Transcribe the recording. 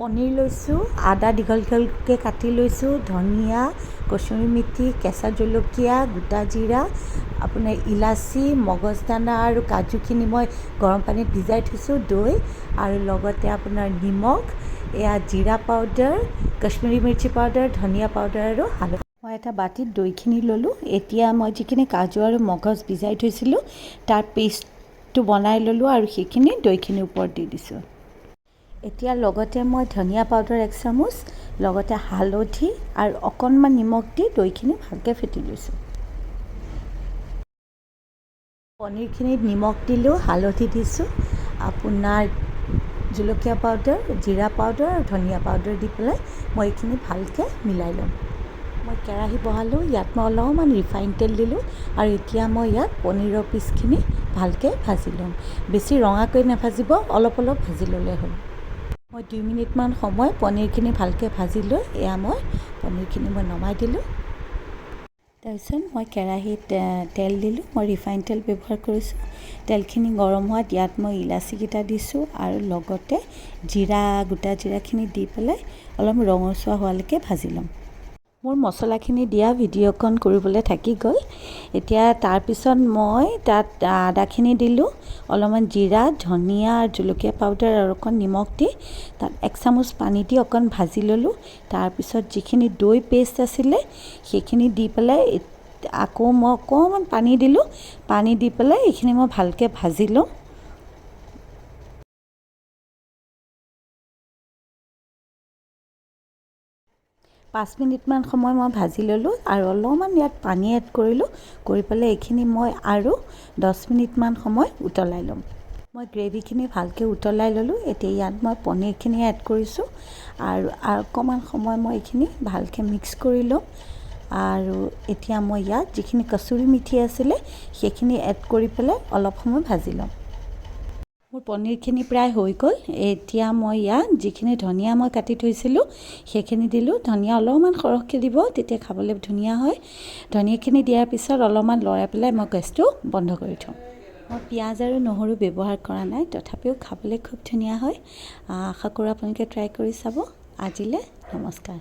পনীৰ লৈছোঁ, আদা দীঘল দীঘলকৈ কাটি লৈছোঁ, ধনিয়া, কচুৰি মেথি, কেঁচা জলকীয়া, গোটা জিৰা, আপোনাৰ ইলাচি, মগজদানা আৰু কাজুখিনি মই গৰম পানীত ভিজাই থৈছোঁ, দৈ আৰু লগতে আপোনাৰ নিমখ, এয়া জিৰা পাউডাৰ, কাশ্মীৰী মিৰ্চি পাউডাৰ, ধনিয়া পাউডাৰ আৰু হালধি। মই এটা বাতিত দৈখিনি ল'লোঁ। এতিয়া মই যিখিনি কাজু আৰু মগজ ভিজাই থৈছিলোঁ তাৰ পেষ্টটো বনাই ল'লোঁ আৰু সেইখিনি দৈখিনিৰ ওপৰত দি দিছোঁ। এতিয়া লগতে মই ধনিয়া পাউডাৰ 1 চামুচ, লগতে হালধি আৰু অকণমান নিমখ দি দৈখিনি ভালকৈ ফেটি লৈছোঁ। পনীৰখিনিত নিমখ দিলোঁ, হালধি দিছোঁ, আপোনাৰ জলকীয়া পাউডাৰ, জিৰা পাউডাৰ আৰু ধনিয়া পাউডাৰ দি পেলাই মই এইখিনি ভালকৈ মিলাই ল'ম। মই কেৰাহী বহালোঁ, ইয়াত মই অলপমান ৰিফাইন তেল দিলোঁ আৰু এতিয়া মই ইয়াত পনীৰৰ পিচখিনি ভালকৈ ভাজি ল'ম। বেছি ৰঙাকৈ নাভাজিব, অলপ অলপ ভাজি ল'লে হ'ল। মই 2 মিনিটমান সময় পনীৰখিনি ভালকৈ ভাজি লৈ এয়া মই পনীৰখিনি নমাই দিলোঁ। তাৰপিছত মই কেৰাহীত তেল দিলোঁ। মই ৰিফাইন তেল ব্যৱহাৰ কৰিছোঁ। তেলখিনি গৰম হোৱাত ইয়াত মই ইলাচিকেইটা দিছোঁ আৰু লগতে গোটা জিৰাখিনি দি পেলাই অলপ ৰঙচুৱা হোৱালৈকে ভাজি ল'ম। মোৰ মছলাখিনি দিয়া ভিডিঅ'কণ কৰিবলৈ থাকি গ'ল। এতিয়া তাৰপিছত মই তাত আদাখিনি দিলোঁ, অলপমান জিৰা, ধনিয়া আৰু জলকীয়া পাউডাৰ আৰু অকণ নিমখ দি তাত 1 চামুচ পানী দি অকণ ভাজি ল'লোঁ। তাৰপিছত যিখিনি দৈ পেষ্ট আছিলে সেইখিনি দি পেলাই আকৌ মই অকণমান পানী দিলোঁ। পানী দি পেলাই এইখিনি মই ভালকৈ ভাজি লওঁ। পাঁচ মিনিটমান সময় মই ভাজি ল'লোঁ আৰু অলপমান ইয়াত পানী এড কৰিলোঁ। কৰি পেলাই এইখিনি মই আৰু 10 মিনিটমান সময় উতলাই ল'ম। মই গ্ৰেভিখিনি ভালকৈ উতলাই ল'লোঁ। এতিয়া ইয়াত মই পনীৰখিনি এড কৰিছোঁ আৰু অকণমান সময় মই এইখিনি ভালকৈ মিক্স কৰি ল'ম। আৰু এতিয়া মই ইয়াত যিখিনি কচুৰি মেথি আছিলে সেইখিনি এড কৰি পেলাই অলপ সময় ভাজি ল'ম। মোৰ পনীৰখিনি প্ৰায় হৈ গ'ল। এতিয়া মই ইয়াত যিখিনি ধনিয়া মই কাটি থৈছিলোঁ সেইখিনি দিলোঁ। ধনিয়া অলপমান সৰহকৈ দিব, তেতিয়া খাবলৈ ধুনীয়া হয়। ধনিয়াখিনি দিয়াৰ পিছত অলপমান লৰাই পেলাই মই গেছটো বন্ধ কৰি থওঁ। মই পিঁয়াজ আৰু নহৰু ব্যৱহাৰ কৰা নাই, তথাপিও খাবলৈ খুব ধুনীয়া হয়। আশা কৰোঁ আপোনালোকে ট্ৰাই কৰি চাব। আজিলৈ নমস্কাৰ।